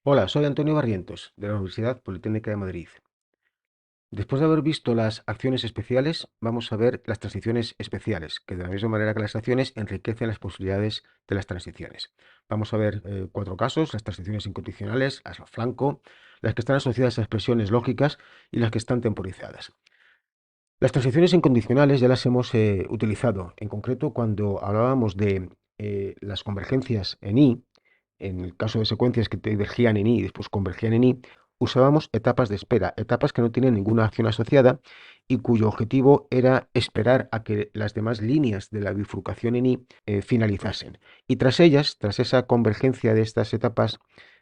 Hola, soy Antonio Barrientos, de la Universidad Politécnica de Madrid. Después de haber visto las acciones especiales, vamos a ver las transiciones especiales, que de la misma manera que las acciones enriquecen las posibilidades de las transiciones. Vamos a ver cuatro casos: las transiciones incondicionales, las flanco, las que están asociadas a expresiones lógicas y las que están temporizadas. Las transiciones incondicionales ya las hemos utilizado, en concreto cuando hablábamos de las convergencias en I. En el caso de secuencias que divergían en I y después convergían en I, usábamos etapas de espera, etapas que no tienen ninguna acción asociada y cuyo objetivo era esperar a que las demás líneas de la bifurcación en I finalizasen. Y tras ellas, tras esa convergencia de estas etapas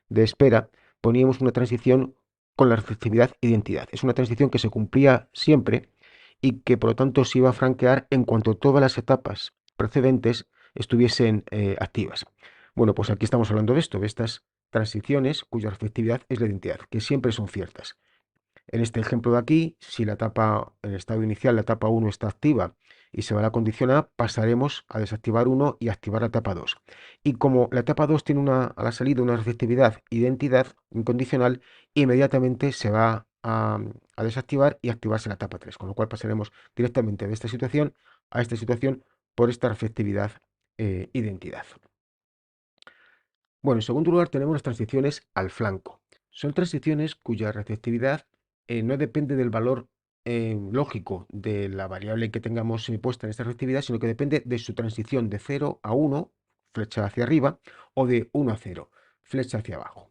de espera, poníamos una transición con la receptividad identidad. Es una transición que se cumplía siempre y que por lo tanto se iba a franquear en cuanto todas las etapas precedentes estuviesen activas. Bueno, pues aquí estamos hablando de esto, de estas transiciones cuya efectividad es la identidad, que siempre son ciertas. En este ejemplo de aquí, si la etapa, en el estado inicial, la etapa uno está activa y se va a la condición A, pasaremos a desactivar uno y activar la etapa 2. Y como la etapa 2 tiene a la salida una receptividad identidad incondicional, inmediatamente se va a desactivar y activarse la etapa 3, con lo cual pasaremos directamente de esta situación a esta situación por esta receptividad identidad. Bueno, en segundo lugar tenemos las transiciones al flanco. Son transiciones cuya receptividad no depende del valor lógico de la variable que tengamos puesta en esta receptividad, sino que depende de su transición de 0 a 1, flecha hacia arriba, o de 1 a 0, flecha hacia abajo.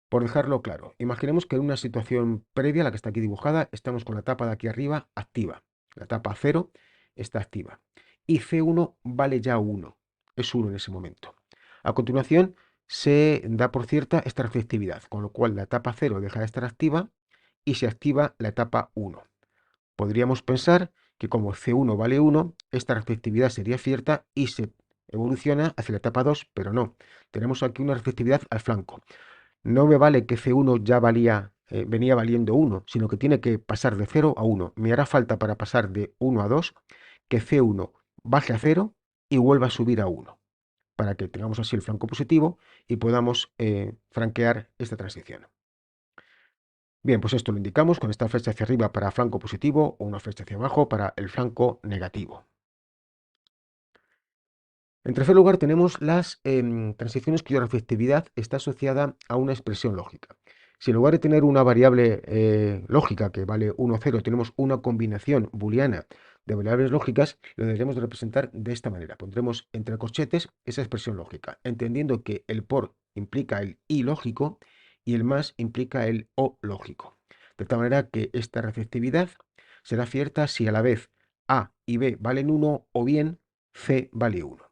Por dejarlo claro, imaginemos que en una situación previa a la que está aquí dibujada, estamos con la etapa de aquí arriba activa. La etapa 0 está activa. Y C1 vale ya 1. Es 1 en ese momento. A continuación, se da por cierta esta receptividad, con lo cual la etapa 0 deja de estar activa y se activa la etapa 1. Podríamos pensar que como C1 vale 1, esta receptividad sería cierta y se evoluciona hacia la etapa 2, pero no. Tenemos aquí una receptividad al flanco. No me vale que C1 ya venía valiendo 1, sino que tiene que pasar de 0 a 1. Me hará falta para pasar de 1 a 2 que C1 baje a 0 y vuelva a subir a 1, para que tengamos así el flanco positivo y podamos franquear esta transición. Bien, pues esto lo indicamos con esta flecha hacia arriba para flanco positivo o una flecha hacia abajo para el flanco negativo. En tercer lugar, tenemos las transiciones cuya reflectividad está asociada a una expresión lógica. Si en lugar de tener una variable lógica que vale 1 o 0, tenemos una combinación booleana de variables lógicas, lo deberemos de representar de esta manera. Pondremos entre corchetes esa expresión lógica, entendiendo que el por implica el y lógico y el más implica el o lógico. De tal manera que esta receptividad será cierta si a la vez A y B valen 1 o bien C vale 1.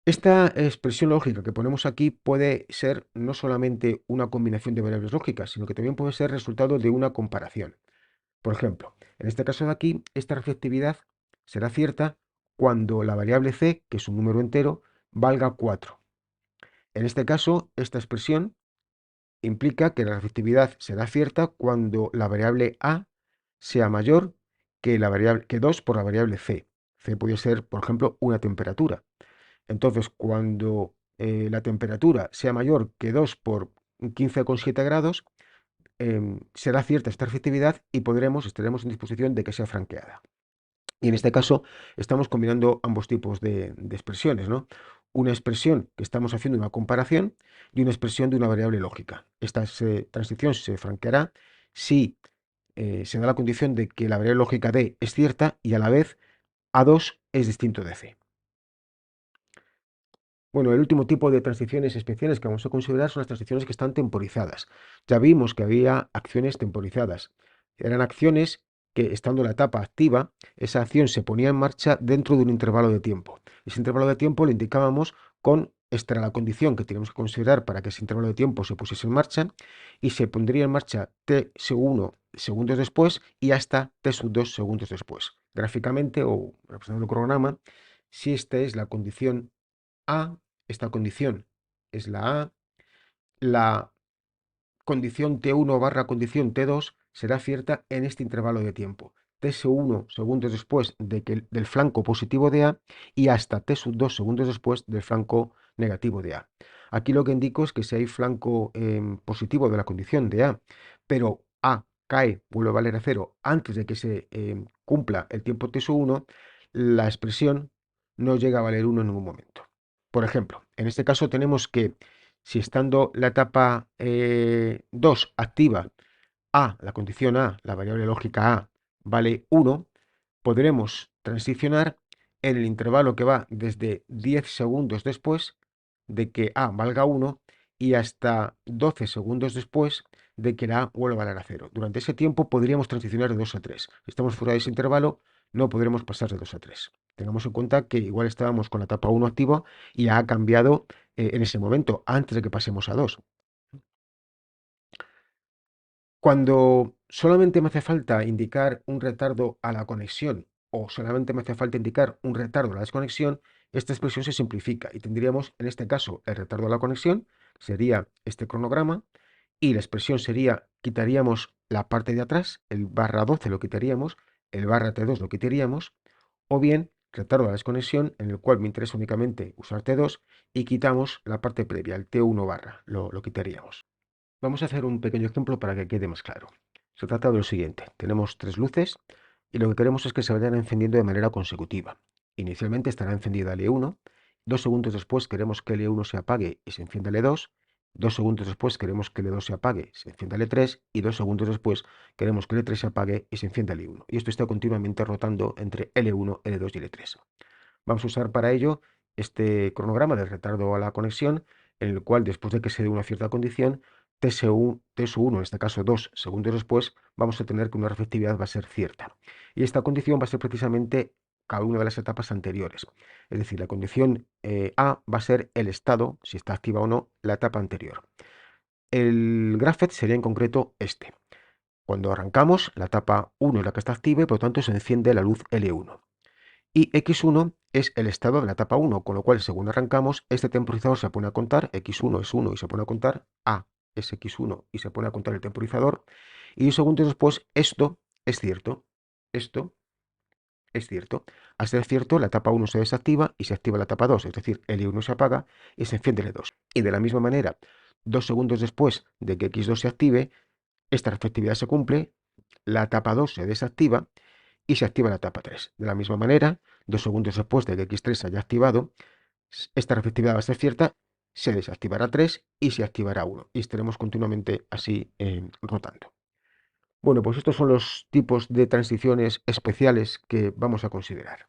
Esta expresión lógica que ponemos aquí puede ser no solamente una combinación de variables lógicas, sino que también puede ser resultado de una comparación. Por ejemplo, en este caso de aquí, esta reflectividad será cierta cuando la variable c, que es un número entero, valga 4. En este caso, esta expresión implica que la reflectividad será cierta cuando la variable a sea mayor que la variable que 2 por la variable c. C puede ser, por ejemplo, una temperatura. Entonces, cuando la temperatura sea mayor que 2 por 15,7 grados, será cierta esta efectividad y estaremos en disposición de que sea franqueada. Y en este caso estamos combinando ambos tipos de expresiones, ¿no? Una expresión que estamos haciendo una comparación y una expresión de una variable lógica. Esta transición se franqueará si se da la condición de que la variable lógica D es cierta y a la vez A2 es distinto de C. Bueno, el último tipo de transiciones especiales que vamos a considerar son las transiciones que están temporizadas. Ya vimos que había acciones temporizadas. Eran acciones que, estando la etapa activa, esa acción se ponía en marcha dentro de un intervalo de tiempo. Ese intervalo de tiempo lo indicábamos con esta era la condición que teníamos que considerar para que ese intervalo de tiempo se pusiese en marcha y se pondría en marcha t-1 segundos después y hasta t-2 segundos después. Gráficamente o representando el cronograma, si esta es la condición a, esta condición es la condición T1 barra condición T2 será cierta en este intervalo de tiempo. T1 segundos después del flanco positivo de A y hasta T2 segundos después del flanco negativo de A. Aquí lo que indico es que si hay flanco positivo de la condición de A, pero A cae, vuelve a valer a cero antes de que se cumpla el tiempo t1, la expresión no llega a valer 1 en ningún momento. Por ejemplo, en este caso tenemos que si estando la etapa 2 activa, A, la condición A, la variable lógica A, vale 1, podremos transicionar en el intervalo que va desde 10 segundos después de que A valga 1 y hasta 12 segundos después de que la A vuelva a valer a 0. Durante ese tiempo podríamos transicionar de 2 a 3. Si estamos fuera de ese intervalo, no podremos pasar de 2 a 3. Tengamos en cuenta que igual estábamos con la etapa 1 activa y ha cambiado en ese momento, antes de que pasemos a 2. Cuando solamente me hace falta indicar un retardo a la conexión o solamente me hace falta indicar un retardo a la desconexión, esta expresión se simplifica y tendríamos en este caso el retardo a la conexión, sería este cronograma, y la expresión sería, quitaríamos la parte de atrás, el barra 12 lo quitaríamos, el barra T2 lo quitaríamos, o bien retardo a la desconexión en el cual me interesa únicamente usar T2 y quitamos la parte previa, el T1 barra, lo quitaríamos. Vamos a hacer un pequeño ejemplo para que quede más claro. Se trata de lo siguiente. Tenemos tres luces y lo que queremos es que se vayan encendiendo de manera consecutiva. Inicialmente estará encendida L1, 2 segundos después queremos que L1 se apague y se encienda L2, 2 segundos después queremos que L2 se apague y se encienda L3 y 2 segundos después queremos que L3 se apague y se encienda L1. Y esto está continuamente rotando entre L1, L2 y L3. Vamos a usar para ello este cronograma de retardo a la conexión, en el cual después de que se dé una cierta condición, T1, en este caso 2 segundos después, vamos a tener que una efectividad va a ser cierta. Y esta condición va a ser precisamente cada una de las etapas anteriores. Es decir, la condición A va a ser el estado, si está activa o no, la etapa anterior. El graph sería en concreto este. Cuando arrancamos, la etapa 1 es la que está activa y por lo tanto se enciende la luz L1. Y X1 es el estado de la etapa 1, con lo cual según arrancamos, este temporizador se pone a contar, X1 es 1 y se pone a contar, A es X1 y se pone a contar el temporizador, y 2 segundos después esto es cierto, esto es cierto. Al ser cierto, la etapa 1 se desactiva y se activa la etapa 2, es decir, el I1 se apaga y se enciende el E2. Y de la misma manera, 2 segundos después de que X2 se active, esta efectividad se cumple, la etapa 2 se desactiva y se activa la etapa 3. De la misma manera, 2 segundos después de que X3 se haya activado, esta efectividad va a ser cierta, se desactivará 3 y se activará 1. Y estaremos continuamente así rotando. Bueno, pues estos son los tipos de transiciones especiales que vamos a considerar.